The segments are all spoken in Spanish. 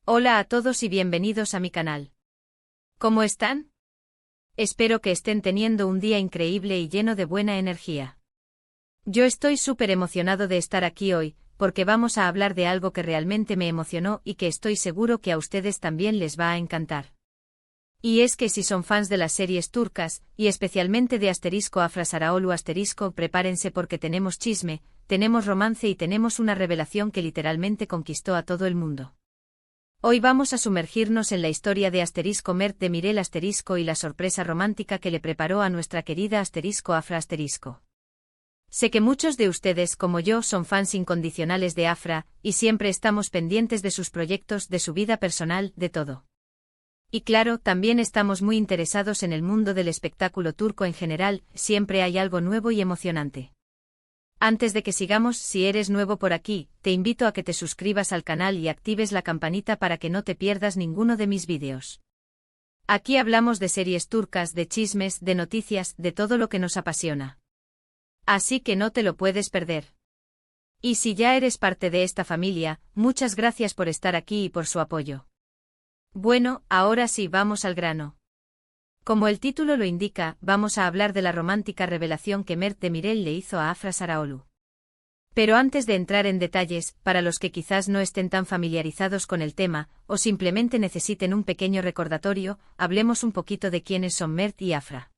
Hola a todos y bienvenidos a mi canal. ¿Cómo están? Espero que estén teniendo un día increíble y lleno de buena energía. Yo estoy súper emocionado de estar aquí hoy, porque vamos a hablar de algo que realmente me emocionó y que estoy seguro que a ustedes también les va a encantar. Y es que si son fans de las series turcas, y especialmente de Afra Sarayolu prepárense porque tenemos chisme, tenemos romance y tenemos una revelación que literalmente conquistó a todo el mundo. Hoy vamos a sumergirnos en la historia de Mert Demirel y la sorpresa romántica que le preparó a nuestra querida Afra. Sé que muchos de ustedes como yo son fans incondicionales de Afra, y siempre estamos pendientes de sus proyectos, de su vida personal, de todo. Y claro, también estamos muy interesados en el mundo del espectáculo turco en general, siempre hay algo nuevo y emocionante. Antes de que sigamos, si eres nuevo por aquí, te invito a que te suscribas al canal y actives la campanita para que no te pierdas ninguno de mis vídeos. Aquí hablamos de series turcas, de chismes, de noticias, de todo lo que nos apasiona. Así que no te lo puedes perder. Y si ya eres parte de esta familia, muchas gracias por estar aquí y por su apoyo. Bueno, ahora sí vamos al grano. Como el título lo indica, vamos a hablar de la romántica revelación que Mert Demirel le hizo a Afra Sarayolu. Pero antes de entrar en detalles, para los que quizás no estén tan familiarizados con el tema, o simplemente necesiten un pequeño recordatorio, hablemos un poquito de quiénes son Mert y Afra.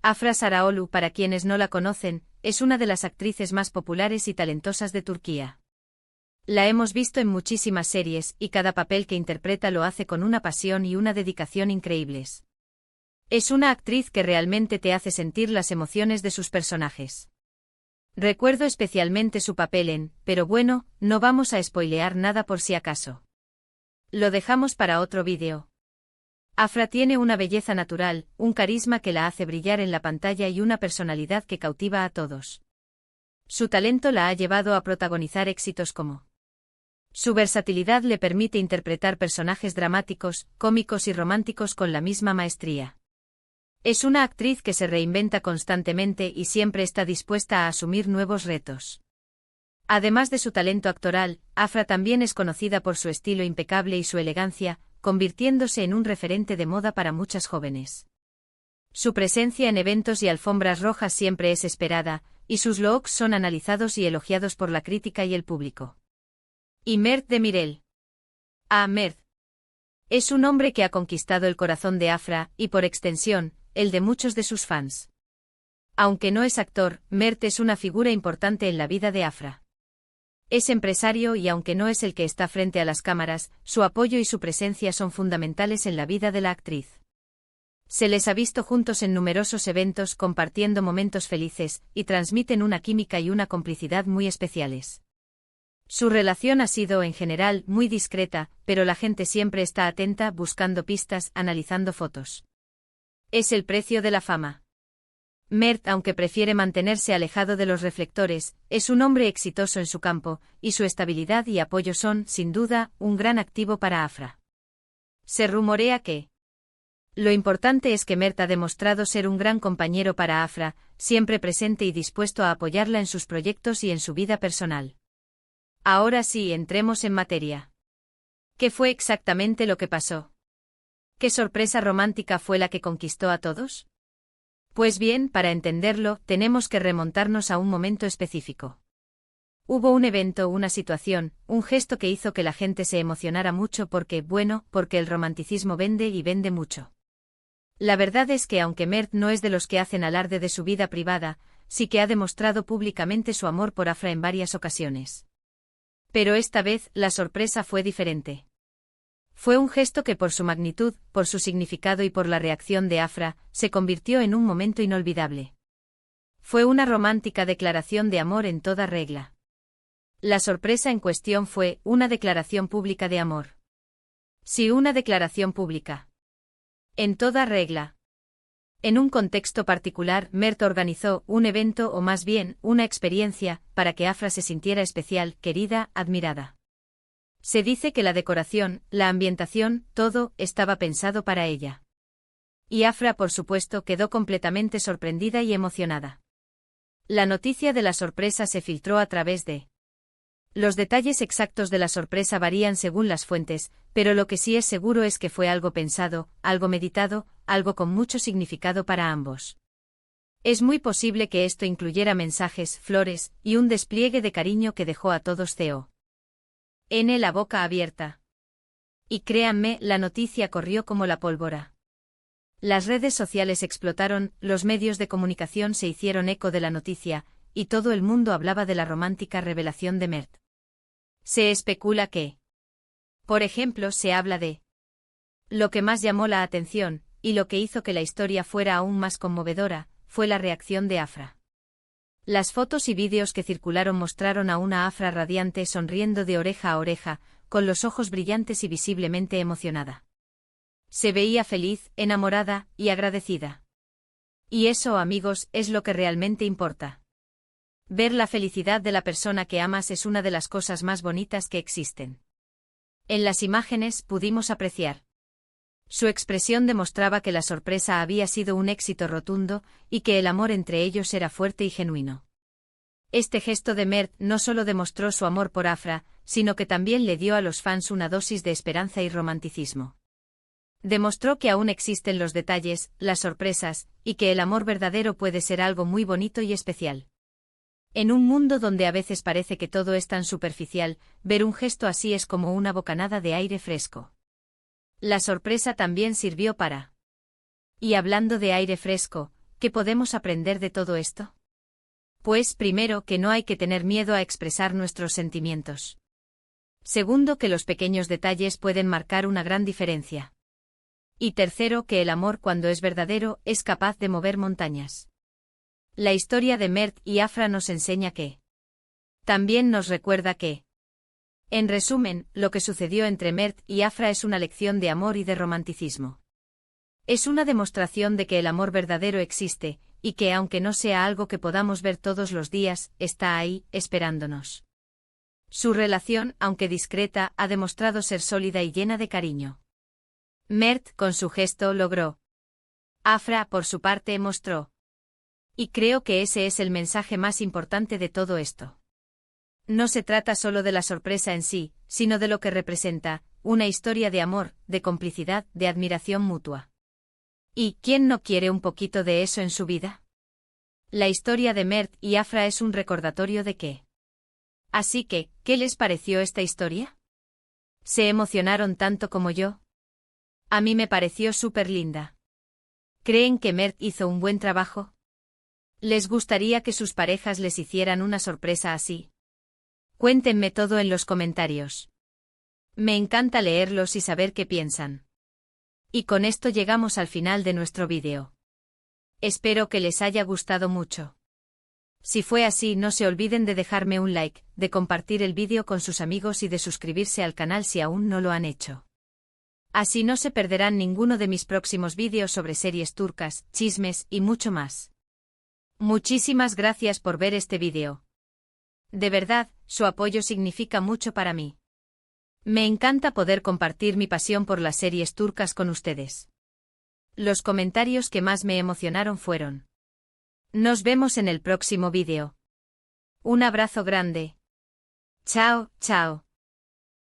Afra Sarayolu, para quienes no la conocen, es una de las actrices más populares y talentosas de Turquía. La hemos visto en muchísimas series, y cada papel que interpreta lo hace con una pasión y una dedicación increíbles. Es una actriz que realmente te hace sentir las emociones de sus personajes. Recuerdo especialmente su papel en, pero bueno, no vamos a spoilear nada por si acaso. Lo dejamos para otro vídeo. Afra tiene una belleza natural, un carisma que la hace brillar en la pantalla y una personalidad que cautiva a todos. Su talento la ha llevado a protagonizar éxitos como. Su versatilidad le permite interpretar personajes dramáticos, cómicos y románticos con la misma maestría. Es una actriz que se reinventa constantemente y siempre está dispuesta a asumir nuevos retos. Además de su talento actoral, Afra también es conocida por su estilo impecable y su elegancia, convirtiéndose en un referente de moda para muchas jóvenes. Su presencia en eventos y alfombras rojas siempre es esperada, y sus looks son analizados y elogiados por la crítica y el público. Y Mert Demirel. Mert. Es un hombre que ha conquistado el corazón de Afra, y por extensión, el de muchos de sus fans. Aunque no es actor, Mert es una figura importante en la vida de Afra. Es empresario y aunque no es el que está frente a las cámaras, su apoyo y su presencia son fundamentales en la vida de la actriz. Se les ha visto juntos en numerosos eventos compartiendo momentos felices, y transmiten una química y una complicidad muy especiales. Su relación ha sido, en general, muy discreta, pero la gente siempre está atenta, buscando pistas, analizando fotos. Es el precio de la fama. Mert, aunque prefiere mantenerse alejado de los reflectores, es un hombre exitoso en su campo, y su estabilidad y apoyo son, sin duda, un gran activo para Afra. Se rumorea que. Lo importante es que Mert ha demostrado ser un gran compañero para Afra, siempre presente y dispuesto a apoyarla en sus proyectos y en su vida personal. Ahora sí, entremos en materia. ¿Qué fue exactamente lo que pasó? ¿Qué sorpresa romántica fue la que conquistó a todos? Pues bien, para entenderlo, tenemos que remontarnos a un momento específico. Hubo un evento, una situación, un gesto que hizo que la gente se emocionara mucho porque el romanticismo vende y vende mucho. La verdad es que aunque Mert no es de los que hacen alarde de su vida privada, sí que ha demostrado públicamente su amor por Afra en varias ocasiones. Pero esta vez, la sorpresa fue diferente. Fue un gesto que por su magnitud, por su significado y por la reacción de Afra, se convirtió en un momento inolvidable. Fue una romántica declaración de amor en toda regla. La sorpresa en cuestión fue una declaración pública de amor. Sí, una declaración pública. En toda regla. En un contexto particular, Mert organizó un evento o más bien, una experiencia, para que Afra se sintiera especial, querida, admirada. Se dice que la decoración, la ambientación, todo, estaba pensado para ella. Y Afra, por supuesto, quedó completamente sorprendida y emocionada. La noticia de la sorpresa se filtró a través de Los detalles exactos de la sorpresa varían según las fuentes, pero lo que sí es seguro es que fue algo pensado, algo meditado, algo con mucho significado para ambos. Es muy posible que esto incluyera mensajes, flores, y un despliegue de cariño que dejó a todos N la boca abierta. Y créanme, la noticia corrió como la pólvora. Las redes sociales explotaron, los medios de comunicación se hicieron eco de la noticia, y todo el mundo hablaba de la romántica revelación de Mert. Se especula que, por ejemplo, se habla de lo que más llamó la atención, y lo que hizo que la historia fuera aún más conmovedora, fue la reacción de Afra. Las fotos y vídeos que circularon mostraron a una Afra radiante sonriendo de oreja a oreja, con los ojos brillantes y visiblemente emocionada. Se veía feliz, enamorada y agradecida. Y eso, amigos, es lo que realmente importa. Ver la felicidad de la persona que amas es una de las cosas más bonitas que existen. En las imágenes pudimos apreciar. Su expresión demostraba que la sorpresa había sido un éxito rotundo, y que el amor entre ellos era fuerte y genuino. Este gesto de Mert no solo demostró su amor por Afra, sino que también le dio a los fans una dosis de esperanza y romanticismo. Demostró que aún existen los detalles, las sorpresas, y que el amor verdadero puede ser algo muy bonito y especial. En un mundo donde a veces parece que todo es tan superficial, ver un gesto así es como una bocanada de aire fresco. La sorpresa también sirvió para. Y hablando de aire fresco, ¿qué podemos aprender de todo esto? Pues primero que no hay que tener miedo a expresar nuestros sentimientos. Segundo que los pequeños detalles pueden marcar una gran diferencia. Y tercero que el amor cuando es verdadero es capaz de mover montañas. La historia de Mert y Afra nos enseña que. También nos recuerda que. En resumen, lo que sucedió entre Mert y Afra es una lección de amor y de romanticismo. Es una demostración de que el amor verdadero existe, y que aunque no sea algo que podamos ver todos los días, está ahí, esperándonos. Su relación, aunque discreta, ha demostrado ser sólida y llena de cariño. Mert, con su gesto, logró. Afra, por su parte, mostró. Y creo que ese es el mensaje más importante de todo esto. No se trata solo de la sorpresa en sí, sino de lo que representa, una historia de amor, de complicidad, de admiración mutua. ¿Y quién no quiere un poquito de eso en su vida? La historia de Mert y Afra es un recordatorio de que. Así que, ¿qué les pareció esta historia? ¿Se emocionaron tanto como yo? A mí me pareció súper linda. ¿Creen que Mert hizo un buen trabajo? ¿Les gustaría que sus parejas les hicieran una sorpresa así? Cuéntenme todo en los comentarios. Me encanta leerlos y saber qué piensan. Y con esto llegamos al final de nuestro vídeo. Espero que les haya gustado mucho. Si fue así, no se olviden de dejarme un like, de compartir el vídeo con sus amigos y de suscribirse al canal si aún no lo han hecho. Así no se perderán ninguno de mis próximos vídeos sobre series turcas, chismes y mucho más. Muchísimas gracias por ver este vídeo. De verdad, su apoyo significa mucho para mí. Me encanta poder compartir mi pasión por las series turcas con ustedes. Los comentarios que más me emocionaron fueron. Nos vemos en el próximo vídeo. Un abrazo grande. Chao, chao.